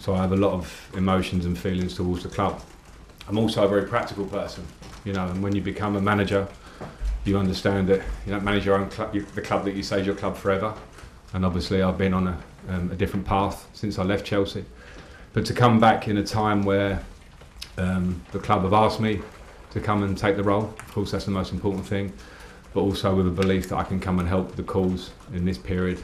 So I have a lot of emotions and feelings towards the club. I'm also a very practical person, you know, and when you become a manager, you understand that you don't manage your own club, the club that you say is your club forever. And obviously I've been on a different path since I left Chelsea. But to come back in a time where the club have asked me to come and take the role, of course that's the most important thing, but also with a belief that I can come and help the cause in this period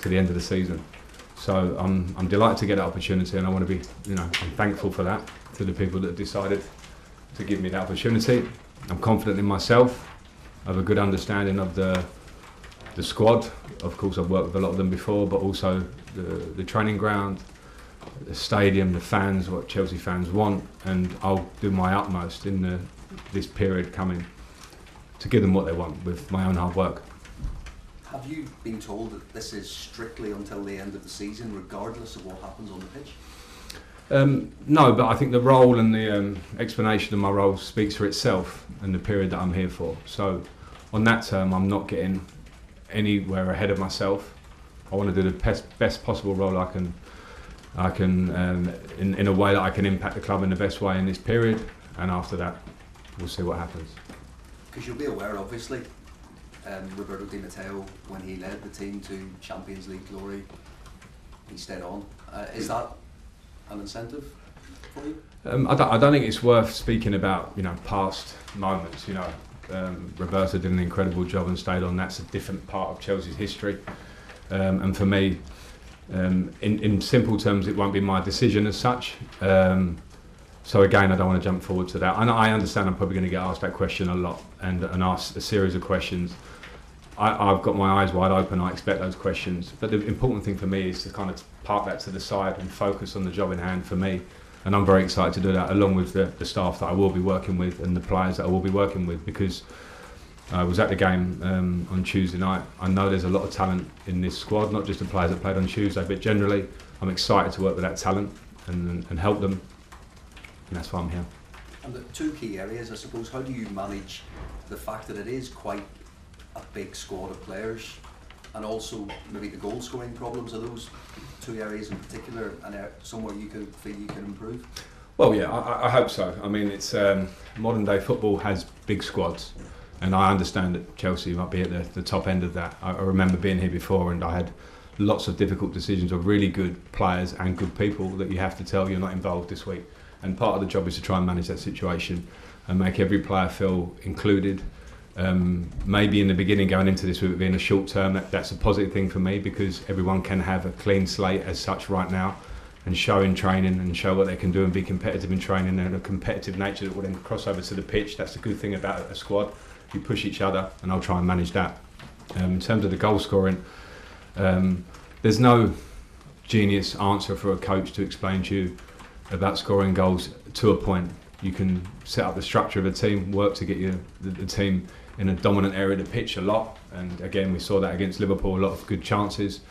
to the end of the season. So I'm delighted to get that opportunity, and I want to be, you know, I'm thankful for that, to the people that have decided to give me that opportunity. I'm confident in myself. I have a good understanding of the squad. Of course, I've worked with a lot of them before, but also the training ground, the stadium, the fans, what Chelsea fans want, and I'll do my utmost in this period coming to give them what they want with my own hard work. Have you been told that this is strictly until the end of the season, regardless of what happens on the pitch? No, but I think the role and the explanation of my role speaks for itself and the period that I'm here for. So on that term, I'm not getting anywhere ahead of myself. I want to do the best possible role I can in a way that I can impact the club in the best way in this period, and after that we'll see what happens. Because you'll be aware, obviously, Roberto Di Matteo, when he led the team to Champions League glory, he stayed on. Is that an incentive for you? I don't think it's worth speaking about, you know, past moments. You know, Roberto did an incredible job and stayed on. That's a different part of Chelsea's history, and for me, in simple terms, it won't be my decision as such. So again, I don't want to jump forward to that. And I understand I'm probably going to get asked that question a lot and asked a series of questions. I've got my eyes wide open. I expect those questions. But the important thing for me is to kind of park that to the side and focus on the job in hand for me. And I'm very excited to do that, along with the staff that I will be working with and the players that I will be working with, because I was at the game on Tuesday night. I know there's a lot of talent in this squad, not just the players that played on Tuesday, but generally I'm excited to work with that talent and help them. And that's why I'm here. And the two key areas, I suppose, how do you manage the fact that it is quite a big squad of players, and also maybe the goal scoring problems? Are those two areas in particular and somewhere you could feel you can improve? Well, yeah, I hope so. I mean, it's modern day football has big squads, and I understand that Chelsea might be at the top end of that. I remember being here before, and I had lots of difficult decisions of really good players and good people that you have to tell you're not involved this week. And part of the job is to try and manage that situation and make every player feel included. Maybe in the beginning, going into this with it being a short term, that's a positive thing for me, because everyone can have a clean slate as such right now and show in training and show what they can do and be competitive in training, and a competitive nature that will then cross over to the pitch. That's the good thing about a squad. You push each other, and I'll try and manage that. In terms of the goal scoring, there's no genius answer for a coach to explain to you about scoring goals to a point. You can set up the structure of a team, work to get the team in a dominant area of the pitch a lot, and again we saw that against Liverpool, a lot of good chances.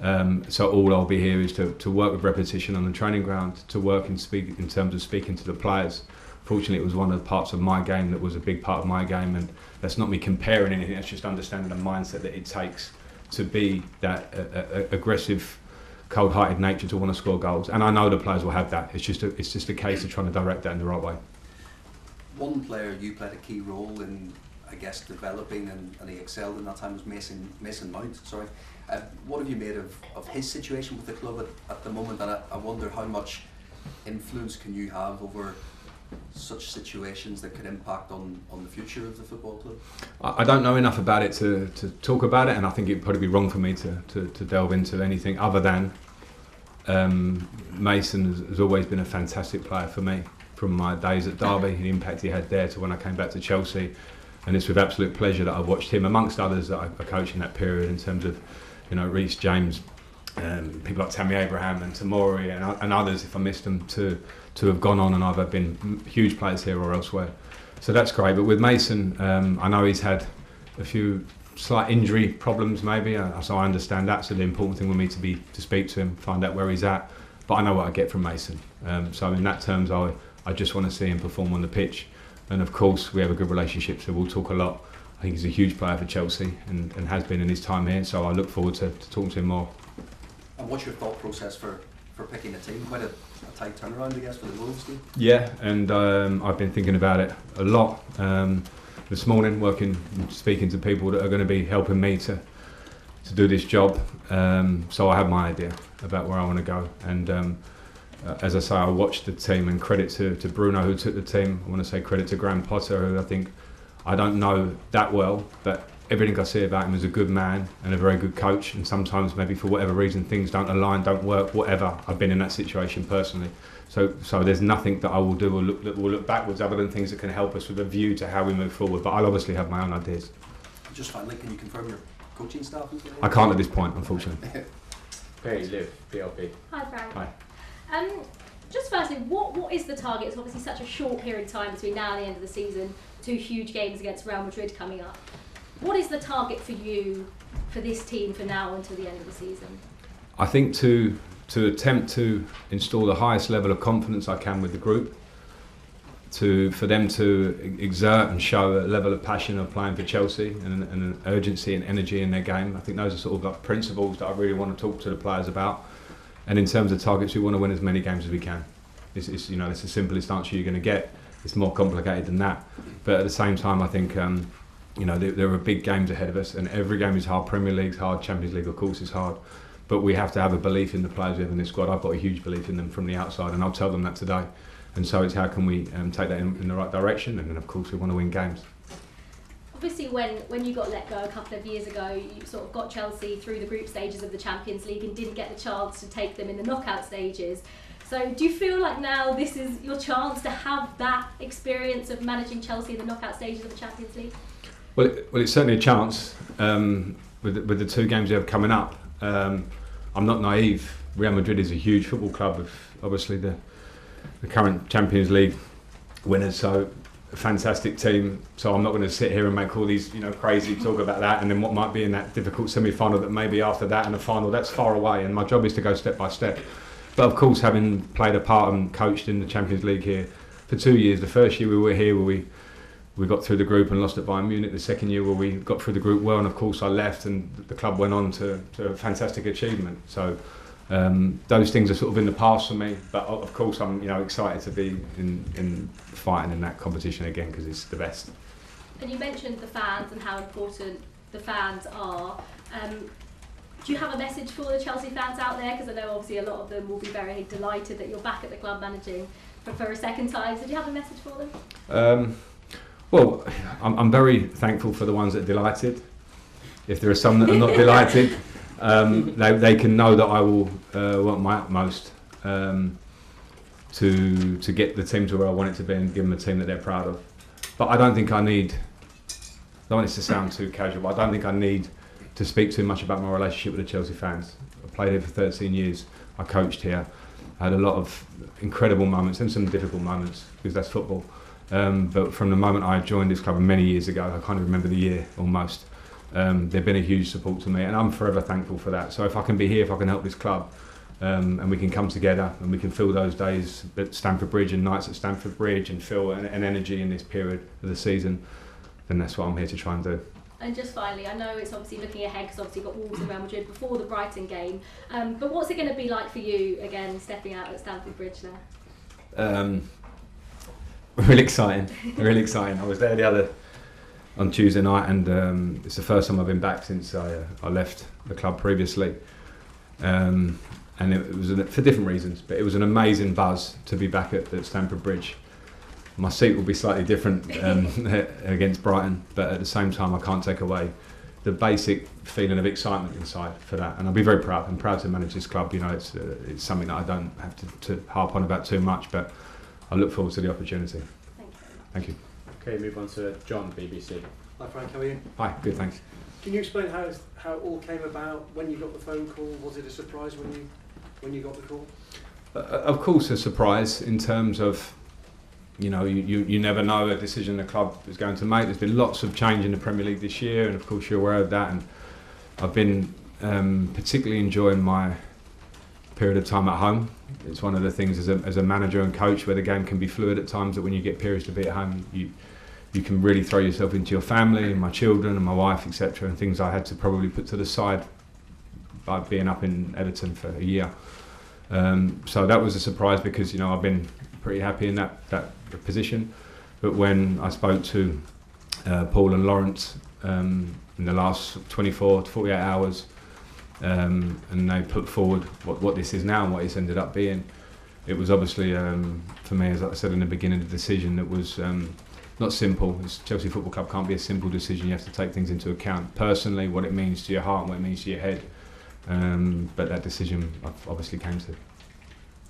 So all I'll be here is to work with repetition on the training ground, to work and speak in terms of speaking to the players. Fortunately, it was one of the parts of my game that was a big part of my game, and that's not me comparing anything, that's just understanding the mindset that it takes to be that aggressive, cold-hearted nature to want to score goals, and I know the players will have that. It's just a case of trying to direct that in the right way. One player you played a key role in, I guess, developing, and he excelled in that time, was Mason Mount. Sorry, what have you made of his situation with the club at the moment? And I wonder how much influence can you have over such situations that could impact on the future of the football club? I don't know enough about it to talk about it, and I think it'd probably be wrong for me to delve into anything other than Mason has always been a fantastic player for me, from my days at Derby, the impact he had there, to when I came back to Chelsea. And it's with absolute pleasure that I've watched him, amongst others that I coached in that period, in terms of, you know, Reece James, people like Tammy Abraham and Tamori and others, if I missed them, to have gone on and either been huge players here or elsewhere. So that's great. But with Mason, I know he's had a few slight injury problems maybe, so I understand that. So the important thing with me to speak to him, find out where he's at. But I know what I get from Mason. So in that terms, I just want to see him perform on the pitch. And of course, we have a good relationship, so we'll talk a lot. I think he's a huge player for Chelsea and has been in his time here. So I look forward to talking to him more. And what's your thought process for for picking a team? Quite a tight turnaround, I guess, for the Wolves team. Yeah, and I've been thinking about it a lot this morning, speaking to people that are going to be helping me to do this job. So I have my idea about where I want to go, and as I say, I watched the team, and credit to Bruno who took the team. I want to say credit to Graham Potter, who I don't know that well, but everything I see about him is a good man and a very good coach, and sometimes maybe for whatever reason things don't align, don't work, whatever. I've been in that situation personally. So there's nothing that I will do that will look backwards other than things that can help us with a view to how we move forward. But I'll obviously have my own ideas. Just finally, can you confirm your coaching staff? I can't at this point, unfortunately. Hey, Liv, PLP. Hi, Frank. Hi. Just firstly, what is the target? It's obviously such a short period of time between now and the end of the season, 2 huge games against Real Madrid coming up. What is the target for you, for this team, for now until the end of the season? I think to attempt to install the highest level of confidence I can with the group, for them to exert and show a level of passion of playing for Chelsea and an urgency and energy in their game. I think those are sort of like principles that I really want to talk to the players about. And in terms of targets, we want to win as many games as we can. It's the simplest answer you're going to get. It's more complicated than that. But at the same time, I think there are big games ahead of us, and every game is hard. Premier League's hard, Champions League of course is hard. But we have to have a belief in the players we have in this squad. I've got a huge belief in them from the outside, and I'll tell them that today. And so it's how can we take that in the right direction, and then of course we want to win games. Obviously when you got let go a couple of years ago, you sort of got Chelsea through the group stages of the Champions League and didn't get the chance to take them in the knockout stages. So do you feel like now this is your chance to have that experience of managing Chelsea in the knockout stages of the Champions League? Well, it's certainly a chance with the 2 games we have coming up. I'm not naive. Real Madrid is a huge football club, obviously the current Champions League winners, so a fantastic team. So I'm not going to sit here and make all these crazy talk about that, and then what might be in that difficult semi-final that maybe after that and a final, that's far away, and my job is to go step by step. But of course, having played a part and coached in the Champions League here for 2 years, the first year we were here where we got through the group and lost at Bayern Munich, the second year where we got through the group well, and of course I left and the club went on to a fantastic achievement. So those things are sort of in the past for me, but of course I'm excited to be in fighting in that competition again, because it's the best. And you mentioned the fans and how important the fans are. Do you have a message for the Chelsea fans out there? Because I know obviously a lot of them will be very delighted that you're back at the club managing for a second time. So do you have a message for them? Well, I'm very thankful for the ones that are delighted. If there are some that are not delighted, they can know that I will work my utmost to get the team to where I want it to be and give them a team that they're proud of. But I don't think I need, I don't want this to sound too casual, but I don't think I need to speak too much about my relationship with the Chelsea fans. I played here for 13 years, I coached here, I had a lot of incredible moments and some difficult moments, because that's football. But from the moment I joined this club many years ago, I can't even remember the year almost, they've been a huge support to me, and I'm forever thankful for that. So if I can be here, if I can help this club, and we can come together and we can fill those days at Stamford Bridge and nights at Stamford Bridge and feel an energy in this period of the season, then that's what I'm here to try and do. And just finally, I know it's obviously looking ahead because obviously you've got Wolves and Real Madrid before the Brighton game, but what's it going to be like for you again stepping out at Stamford Bridge now? Really exciting, really exciting. I was there on Tuesday night, and it's the first time I've been back since I left the club previously, and it was for different reasons, but it was an amazing buzz to be back at Stamford Bridge. My seat will be slightly different against Brighton, but at the same time I can't take away the basic feeling of excitement inside for that, and I'll be very proud. I'm proud to manage this club. It's something that I don't have to harp on about too much, but I look forward to the opportunity. Thank you. Okay, move on to John, BBC. Hi Frank, how are you? Hi, good, thanks. Can you explain how it all came about, when you got the phone call? Was it a surprise when you got the call? Of course a surprise in terms of, you never know a decision the club is going to make. There's been lots of change in the Premier League this year, and of course you're aware of that, and I've been particularly enjoying my period of time at home. It's one of the things as a manager and coach where the game can be fluid at times, that when you get periods to be at home, you can really throw yourself into your family and my children and my wife, etc., and things I had to probably put to the side by being up in Everton for a year. So that was a surprise because I've been pretty happy in that position. But when I spoke to Paul and Lawrence in the last 24 to 48 hours, and they put forward what this is now and what it's ended up being, it was obviously for me, as I said in the beginning, a decision that was not simple. Chelsea Football Club can't be a simple decision. You have to take things into account personally, what it means to your heart and what it means to your head. But that decision I've obviously came to.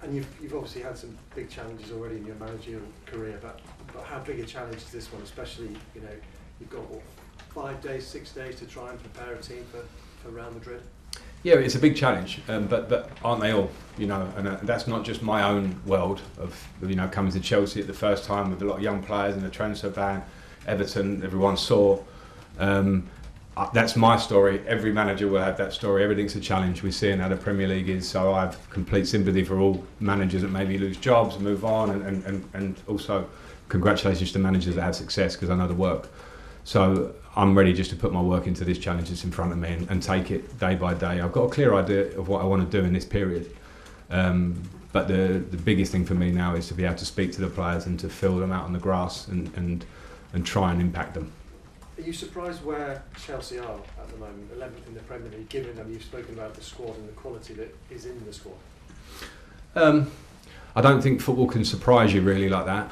And you've obviously had some big challenges already in your managerial career, but how big a challenge is this one? Especially, you've got 5 days, 6 days to try and prepare a team for Real Madrid. Yeah, it's a big challenge, but aren't they all? And that's not just my own world of coming to Chelsea at the first time with a lot of young players in the transfer ban, Everton, everyone saw. That's my story. Every manager will have that story. Everything's a challenge. We're seeing how the Premier League is, so I have complete sympathy for all managers that maybe lose jobs and move on, and also congratulations to managers that have success, because I know the work. So I'm ready just to put my work into this challenge that's in front of me and take it day by day. I've got a clear idea of what I want to do in this period. But the biggest thing for me now is to be able to speak to the players and to feel them out on the grass and try and impact them. Are you surprised where Chelsea are at the moment, 11th in the Premier League, given that you've spoken about the squad and the quality that is in the squad? I don't think football can surprise you really like that.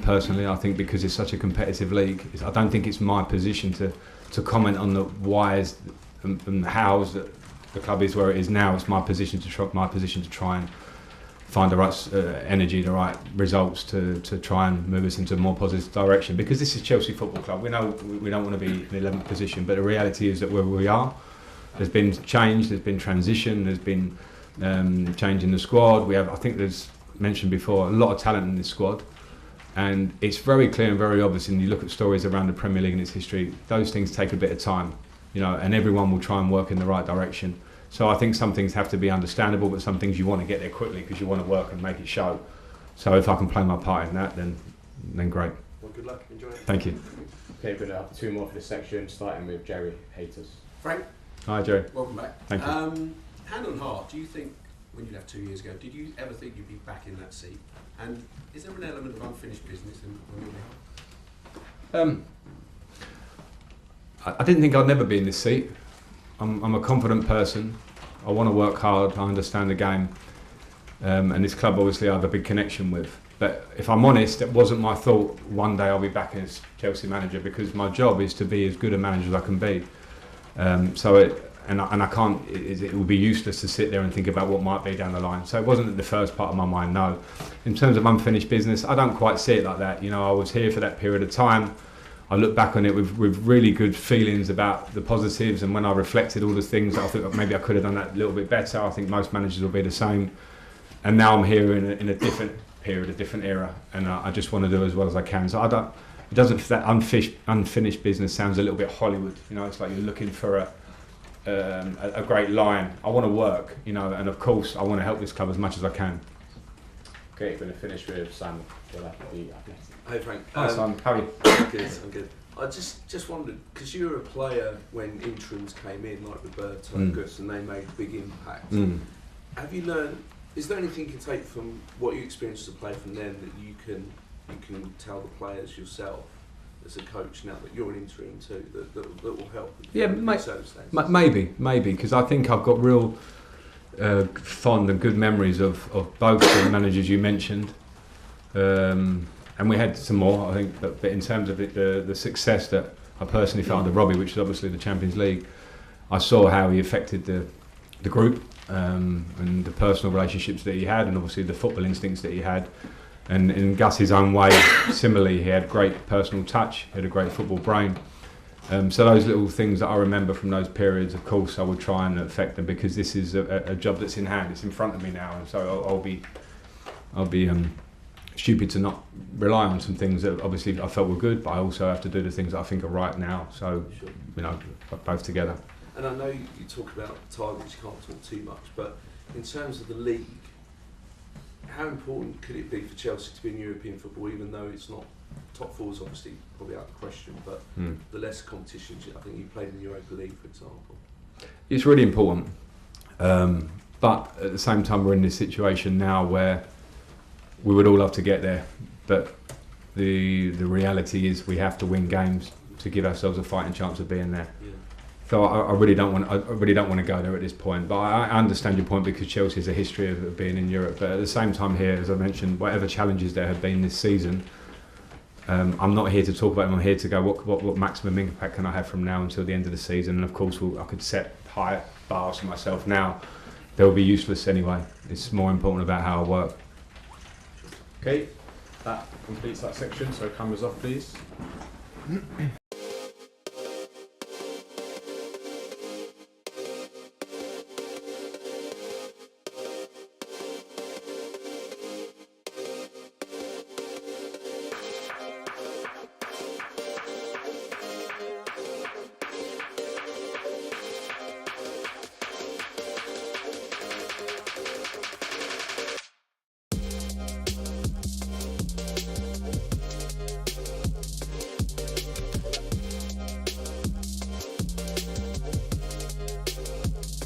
Personally, I think because it's such a competitive league, I don't think it's my position to comment on the whys and the hows that the club is where it is now. It's my position to try and find the right energy, the right results to try and move us into a more positive direction. Because this is Chelsea Football Club. We know we don't want to be in the 11th position, but the reality is that where we are, there's been change, there's been transition, there's been change in the squad. We have, I think there's mentioned before, a lot of talent in this squad. And it's very clear and very obvious, and you look at stories around the Premier League and its history, those things take a bit of time, and everyone will try and work in the right direction. So I think some things have to be understandable, but some things you want to get there quickly because you want to work and make it show. So if I can play my part in that, then great. Well, good luck. Enjoy it. Thank you. Okay, we're going to have 2 more for this section, starting with Jerry Haters. Frank, Hi, Jerry. welcome back. Thank you. Hand on heart, do you think, when you left 2 years ago, did you ever think you'd be back in that seat? And is there an element of unfinished business on your behalf? I didn't think I'd never be in this seat. I'm a confident person. I want to work hard. I understand the game, and this club obviously I have a big connection with. But if I'm honest, it wasn't my thought one day I'll be back as Chelsea manager, because my job is to be as good a manager as I can be. I can't. It would be useless to sit there and think about what might be down the line. So it wasn't at the first part of my mind. No, in terms of unfinished business, I don't quite see it like that. I was here for that period of time. I look back on it with really good feelings about the positives, and when I reflected all the things, I think maybe I could have done that a little bit better. I think most managers will be the same. And now I'm here in a different period, a different era, and I just want to do as well as I can. So it doesn't. That unfinished business sounds a little bit Hollywood. It's like you're looking for a great line. I want to work, and of course I want to help this club as much as I can. Okay, we're going to finish with Sam. Hey Frank. Hi Simon, how are you? I'm good. I just wondered, because you were a player when interims came in, like Roberto, Gus, and they made a big impact. Have you learned? Is there anything you can take from what you experienced as a player from them that you can tell the players yourself as a coach now that you're an interim too, that will help? Yeah, maybe, because I think I've got real fond and good memories of both the managers you mentioned. And we had some more, I think, but in terms of the success that I personally felt under Robbie, which is obviously the Champions League, I saw how he affected the group and the personal relationships that he had, and obviously the football instincts that he had. And in Gus's own way, similarly, he had great personal touch, he had a great football brain. So those little things that I remember from those periods, of course, I would try and affect them, because this is a job that's in hand, it's in front of me now, and so I'll be stupid to not rely on some things that obviously I felt were good, but I also have to do the things that I think are right now. So, both together. And I know you talk about targets, you can't talk too much, but in terms of the league, how important could it be for Chelsea to be in European football, even though it's not, top four is obviously probably out of the question, but the less competitions, I think you played in the Europa League, for example. It's really important. but at the same time we're in this situation now where we would all love to get there, but the reality is we have to win games to give ourselves a fighting chance of being there. Yeah. So I really don't want to go there at this point. But I understand your point, because Chelsea has a history of being in Europe. But at the same time here, as I mentioned, whatever challenges there have been this season, I'm not here to talk about them. I'm here to go, what maximum impact can I have from now until the end of the season? And of course, I could set high bars for myself now. They'll be useless anyway. It's more important about how I work. Okay, that completes that section. So cameras off, please.